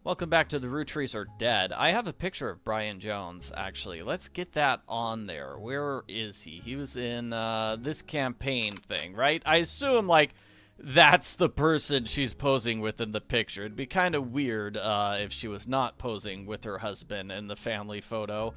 Welcome back to the Roottrees Are Dead. I have a picture of Brian Jones, actually. Let's get that on there. Where is he? He was in this campaign thing, right? I assume, like, that's the person she's posing with in the picture. It'd be kind of weird if she was not posing with her husband in the family photo.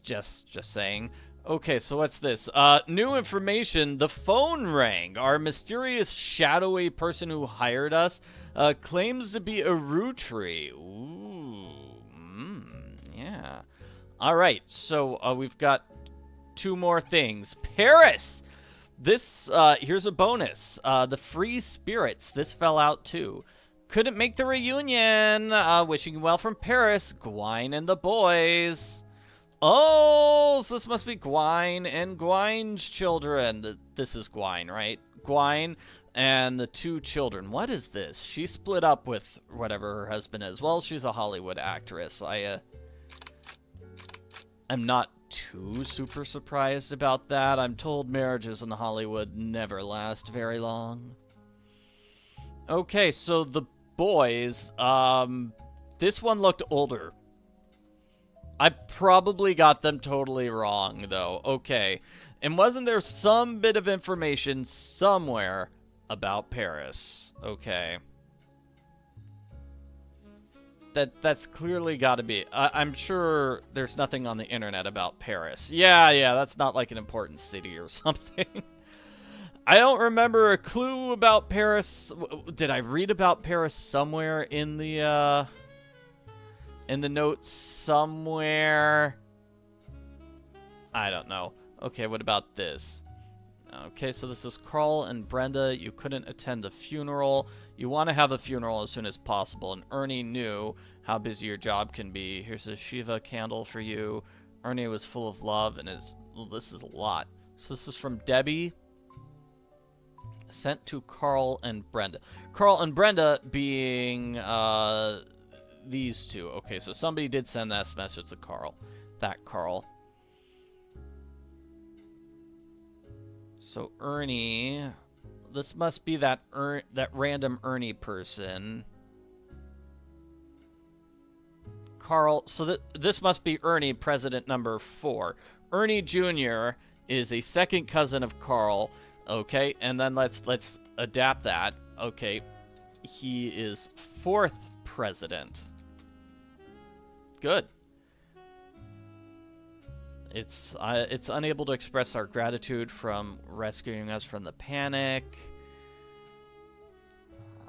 Just saying. Okay, so what's this? New information. The phone rang. Our mysterious shadowy person who hired us claims to be a Rootree. Ooh. Yeah. All right, so we've got two more things. Paris! This, here's a bonus. The free spirits. This fell out too. Couldn't make the reunion. Wishing you well from Paris. Gwynn and the boys. Oh, so this must be Gwynn and Gwyn's children. This is Gwynn, right? Gwynn and the two children. What is this? She split up with whatever her husband is. Well, she's a Hollywood actress. I'm not too super surprised about that. I'm told marriages in Hollywood never last very long. Okay, so the boys, this one looked older. I probably got them totally wrong, though. Okay. And wasn't there some bit of information somewhere about Paris? Okay. That's clearly got to be... I'm sure there's nothing on the internet about Paris. Yeah, that's not like an important city or something. I don't remember a clue about Paris. Did I read about Paris somewhere in the notes somewhere? I don't know. Okay, what about this? Okay, so this is Carl and Brenda. You couldn't attend the funeral. You want to have a funeral as soon as possible, and Ernie knew how busy your job can be. Here's a Shiva candle for you. Ernie was full of love, and well, this is a lot. So this is from Debbie. Sent to Carl and Brenda. Carl and Brenda being, these two. Okay, so somebody did send that message to Carl. That Carl. So Ernie, this must be that random Ernie person. Carl, so this must be Ernie, president number 4. Ernie Jr. is a second cousin of Carl. Okay, and then let's adapt that. Okay, he is 4th president. Good. It's unable to express our gratitude from rescuing us from the panic.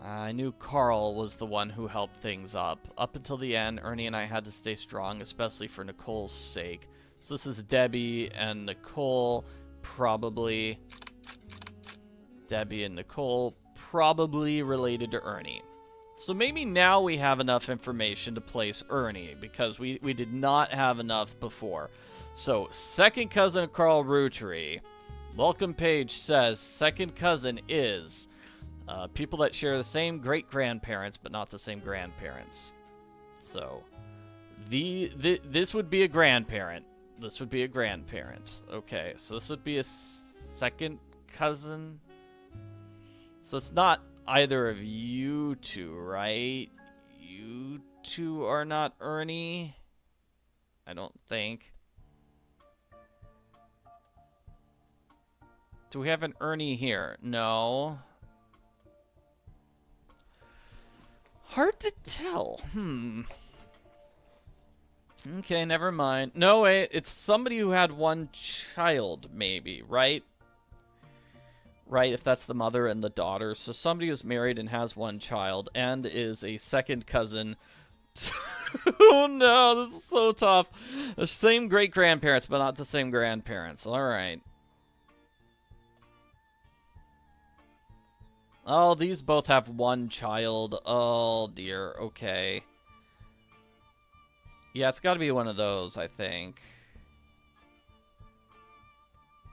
I knew Carl was the one who helped things up. Up until the end, Ernie and I had to stay strong, especially for Nicole's sake. So this is Debbie and Nicole, probably. Debbie and Nicole, probably related to Ernie. So maybe now we have enough information to place Ernie, because we did not have enough before. So, second cousin of Carl Rootree. Welcome page says second cousin is people that share the same great-grandparents, but not the same grandparents. So, this would be a grandparent. This would be a grandparent. Okay, so this would be a second cousin. So it's not either of you two, right? You two are not Ernie? I don't think. Do we have an Ernie here? No. Hard to tell. Okay, never mind. No, wait, it's somebody who had one child, maybe, right? Right, if that's the mother and the daughter. So somebody who's married and has one child and is a second cousin. Oh no, this is so tough. The same great-grandparents, but not the same grandparents. Alright. Oh, these both have one child. Oh dear, okay. Yeah, it's gotta be one of those, I think.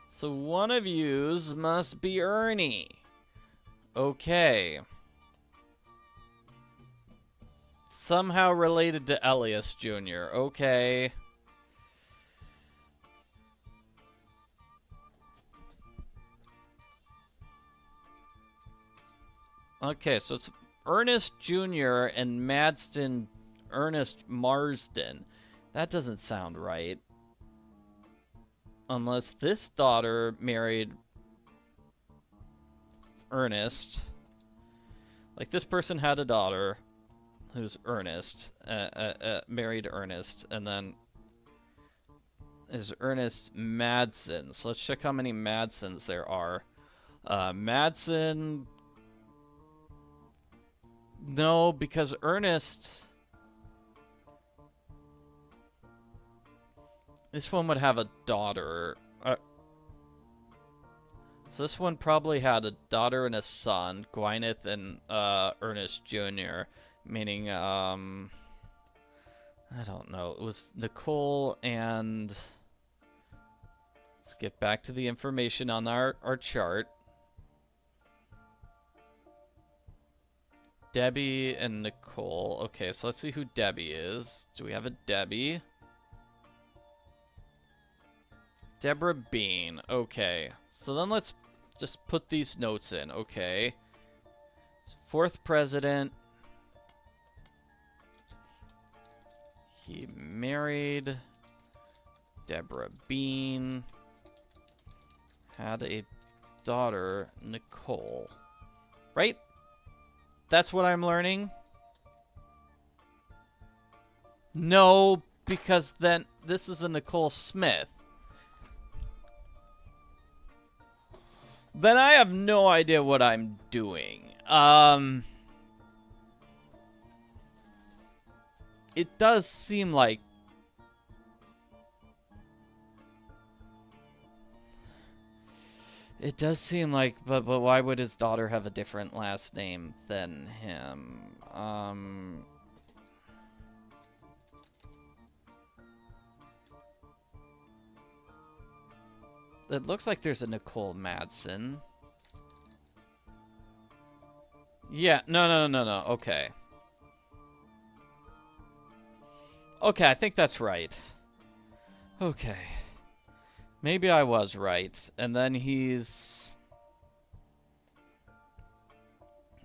So one of yous must be Ernie. Okay. Somehow related to Elias Jr. Okay. Okay, so it's Ernest Jr. and Madston Ernest Marsden. That doesn't sound right. Unless this daughter married Ernest. Like, this person had a daughter who's Ernest, married Ernest, and then is Ernest Madsen. So let's check how many Madsens there are. Madsen... No, because Ernest... This one would have a daughter. So this one probably had a daughter and a son, Gwyneth and Ernest Jr. Meaning, I don't know. It was Nicole and... Let's get back to the information on our chart. Debbie and Nicole. Okay, so let's see who Debbie is. Do we have a Debbie? Deborah Bean. Okay. So then let's just put these notes in. Okay. Fourth president. He married Deborah Bean. Had a daughter, Nicole. Right? That's what I'm learning? No, because then this is a Nicole Smith. Then I have no idea what I'm doing. It does seem like... It does seem like, but why would his daughter have a different last name than him? It looks like there's a Nicole Madsen. Yeah, no. Okay. Okay, I think that's right. Okay. Maybe I was right. And then he's...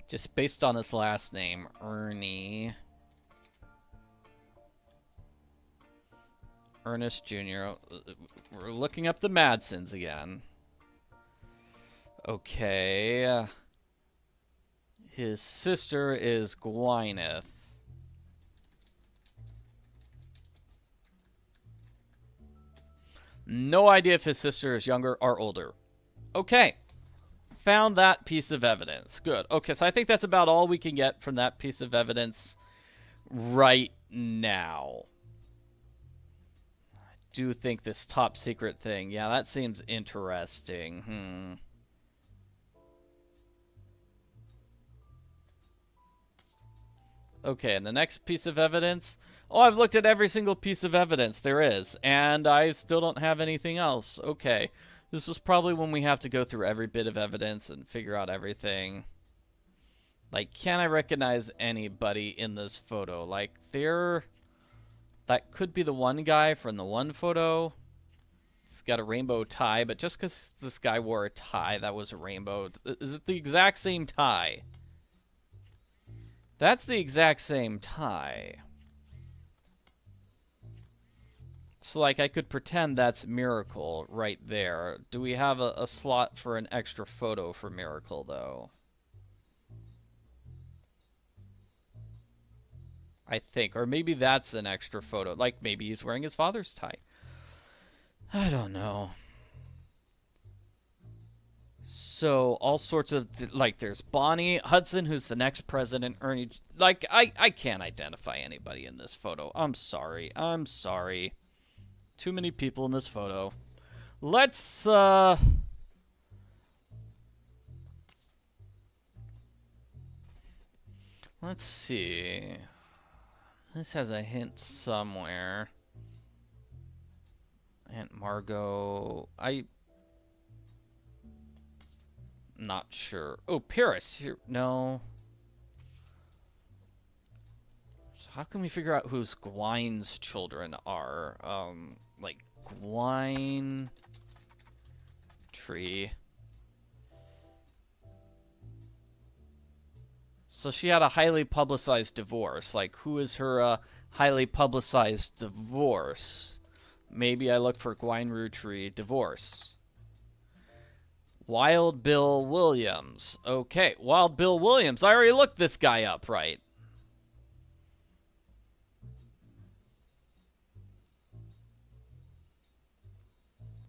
just based on his last name, Ernie. Ernest Jr. We're looking up the Madsens again. Okay. His sister is Gwyneth. No idea if his sister is younger or older. Okay. Found that piece of evidence. Good. Okay, so I think that's about all we can get from that piece of evidence right now. I do think this top secret thing, yeah, that seems interesting. Okay, and the next piece of evidence... Oh, I've looked at every single piece of evidence there is, and I still don't have anything else. Okay. This is probably when we have to go through every bit of evidence and figure out everything. Like, can I recognize anybody in this photo? Like, that could be the one guy from the one photo. He's got a rainbow tie, but just because this guy wore a tie, that was a rainbow. Is it the exact same tie? That's the exact same tie. So, like, I could pretend that's Miracle right there. Do we have a slot for an extra photo for Miracle, though? I think. Or maybe that's an extra photo. Like, maybe he's wearing his father's tie. I don't know. So, all sorts of... Like, there's Bonnie Hudson, who's the next president. Ernie... Like, I can't identify anybody in this photo. I'm sorry. I'm sorry. Too many people in this photo. Let's see. This has a hint somewhere. Aunt Margot. Not sure. Oh, Paris. Here. No. So how can we figure out whose Gwyn's children are? Like Gwyn tree. So she had a highly publicized divorce. Like, who is her highly publicized divorce? Maybe I look for Gwynn Roottrees divorce. Wild Bill Williams. Okay, Wild Bill Williams. I already looked this guy up, right?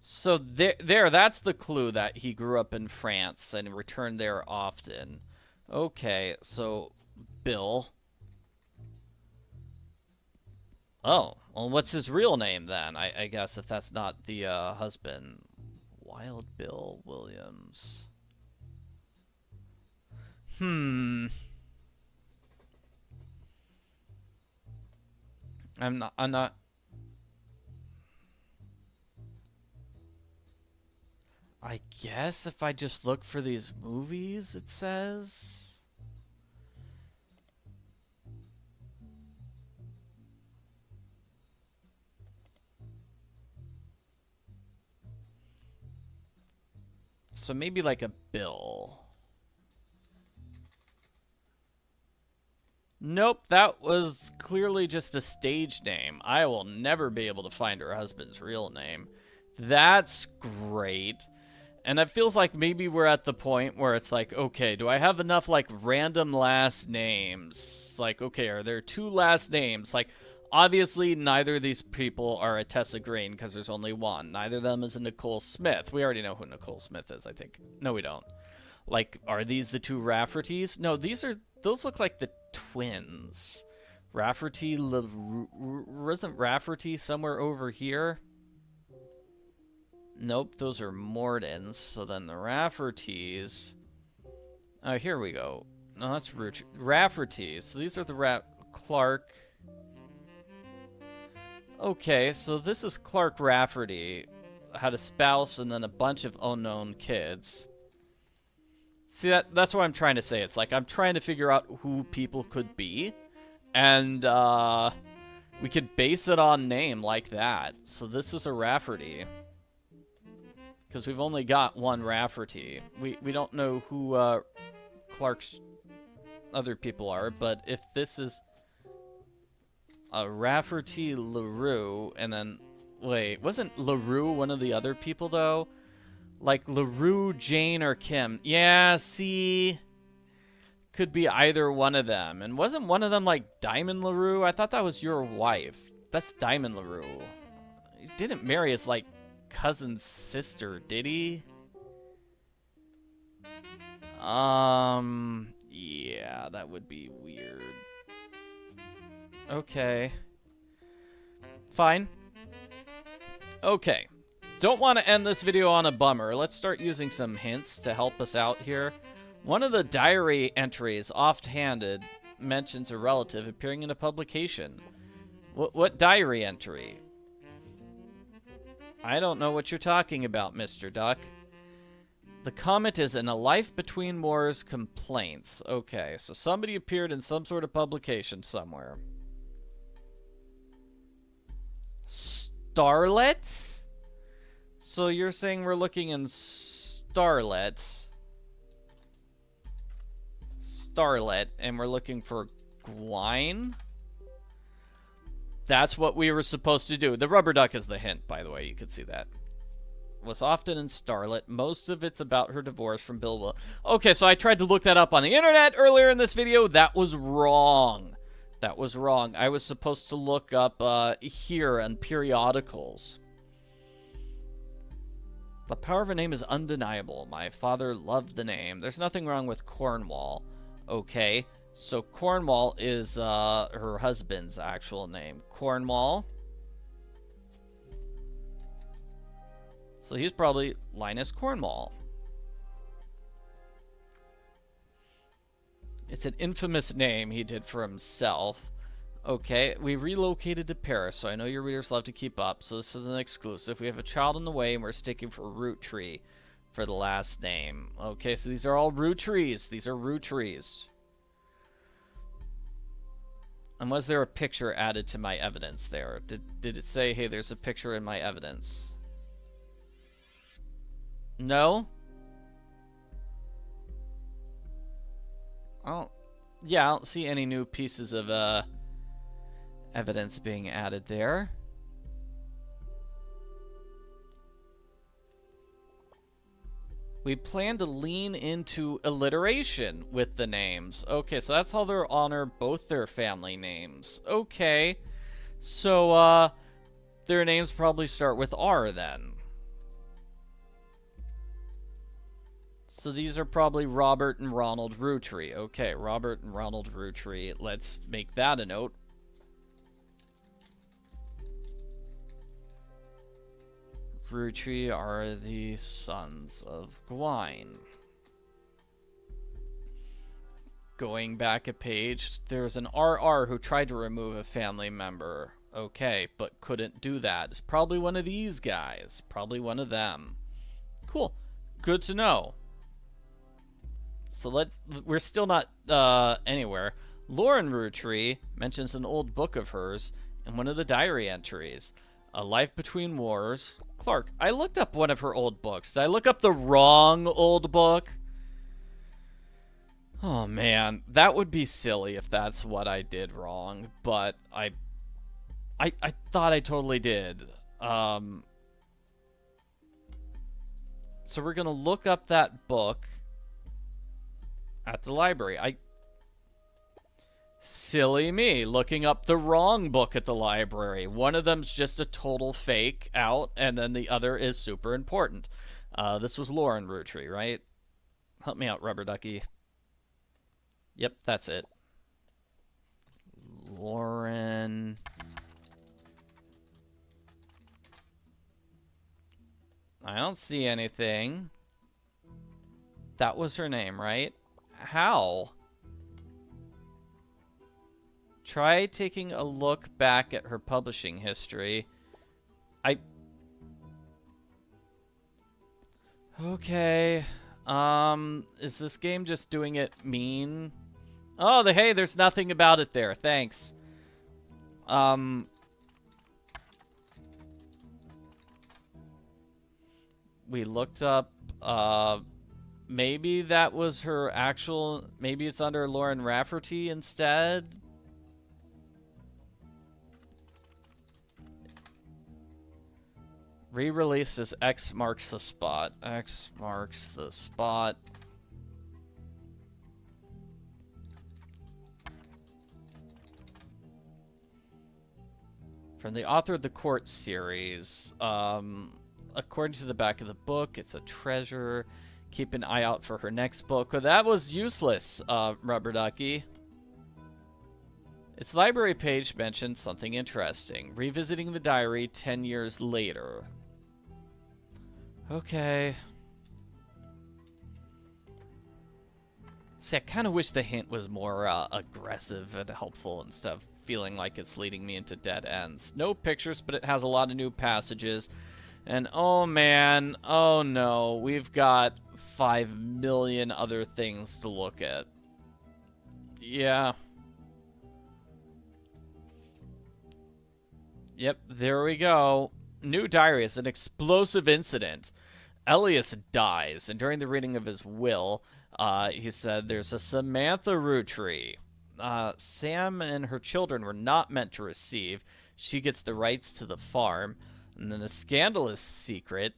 So that's the clue that he grew up in France and returned there often. Okay, so Bill. Oh, well, what's his real name then? I guess if that's not the husband. Wild Bill Williams. I'm not. I guess if I just look for these movies, it says. So maybe like a Bill. Nope, that was clearly just a stage name. I will never be able to find her husband's real name. That's great. And it feels like maybe we're at the point where it's like, okay, do I have enough, like, random last names? Like, okay, are there 2 last names? Like, obviously, neither of these people are a Tessa Green, because there's only one. Neither of them is a Nicole Smith. We already know who Nicole Smith is, I think. No, we don't. Like, are these the 2 Raffertys? No, those look like the twins. Rafferty, wasn't Rafferty somewhere over here? Nope, those are Mordens. So then the Raffertys. Oh, here we go. No, that's Raffertys. So these are the Clark. Okay, so this is Clark Rafferty. Had a spouse and then a bunch of unknown kids. See, that's what I'm trying to say. It's like I'm trying to figure out who people could be. And we could base it on name like that. So this is a Rafferty. Because we've only got one Rafferty. We don't know who Clark's other people are, but if this is a Rafferty LaRue, and then... Wait, wasn't LaRue one of the other people, though? Like, LaRue, Jane, or Kim. Yeah, see... Could be either one of them. And wasn't one of them, like, Diamond LaRue? I thought that was your wife. That's Diamond LaRue. He didn't marry his, like, cousin's sister, did he? Yeah, that would be weird. Okay. Fine. Okay. Don't want to end this video on a bummer. Let's start using some hints to help us out here. One of the diary entries, offhanded, mentions a relative appearing in a publication. What diary entry? I don't know what you're talking about, Mr. Duck. The comment is in a Life Between Wars complaints. Okay, so somebody appeared in some sort of publication somewhere. Starlet? So you're saying we're looking in Starlet. Starlet, and we're looking for Gwynn? That's what we were supposed to do. The rubber duck is the hint, by the way. You could see that. Was often in Starlet. Most of it's about her divorce from Bill Will. Okay, so I tried to look that up on the internet earlier in this video. That was wrong. That was wrong. I was supposed to look up here in periodicals. The power of a name is undeniable. My father loved the name. There's nothing wrong with Cornwall. Okay. So Cornwall is her husband's actual name. Cornwall. So he's probably Linus Cornwall. It's an infamous name he did for himself. Okay, we relocated to Paris, so I know your readers love to keep up, so this is an exclusive. We have a child on the way, and we're sticking for Roottree for the last name. Okay, so these are all Roottrees. These are Roottrees. And was there a picture added to my evidence there? Did it say, hey, there's a picture in my evidence? No? Oh, Yeah, I don't see any new pieces of evidence being added there. We plan to lean into alliteration with the names. Okay, so that's how they'll honor both their family names. Okay. So, their names probably start with R then. So these are probably Robert and Ronald Roottrees. Okay, Robert and Ronald Roottrees. Let's make that a note. Roottrees are the sons of Gwynn. Going back a page, there's an RR who tried to remove a family member. Okay, but couldn't do that. It's probably one of these guys. Probably one of them. Cool. Good to know. So we're still not anywhere. Lauren Roottrees mentions an old book of hers in one of the diary entries. A Life Between Wars. Clark, I looked up one of her old books. Did I look up the wrong old book? Oh man, that would be silly if that's what I did wrong, but I thought I totally did. So we're gonna look up that book at the library. Silly me, looking up the wrong book at the library. One of them's just a total fake out, and then the other is super important. This was Lauren Roottrees, right? Help me out, Rubber Ducky. Yep, that's it. Lauren. I don't see anything. That was her name, right? How? Try taking a look back at her publishing history. Okay. Is this game just doing it mean? Oh, hey, there's nothing about it there. Thanks. We looked up, maybe that was her actual, maybe it's under Lauren Rafferty instead? Re-release as X marks the spot. X marks the spot. From the author of the Court series. According to the back of the book, it's a treasure. Keep an eye out for her next book. Well, that was useless, Rubber Ducky. Its library page mentioned something interesting. Revisiting the diary 10 years later. Okay. See, I kind of wish the hint was more aggressive and helpful instead of feeling like it's leading me into dead ends. No pictures, but it has a lot of new passages. And oh man, oh no, we've got 5 million other things to look at. Yeah. Yep, there we go. New diary is an explosive incident. Elias dies, and during the reading of his will, he said there's a Samantha Roottrees. Sam and her children were not meant to receive. She gets the rights to the farm. And then a scandalous secret.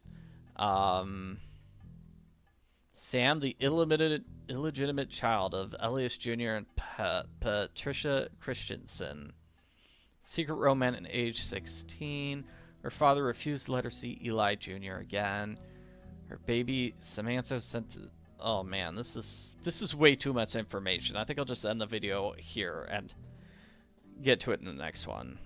Sam, the illegitimate child of Elias Jr. and Patricia Christensen. Secret romance at age 16. Her father refused to let her see Eli Jr. again. Her baby Samantha sent to... Oh man, this is way too much information. I think I'll just end the video here and get to it in the next one.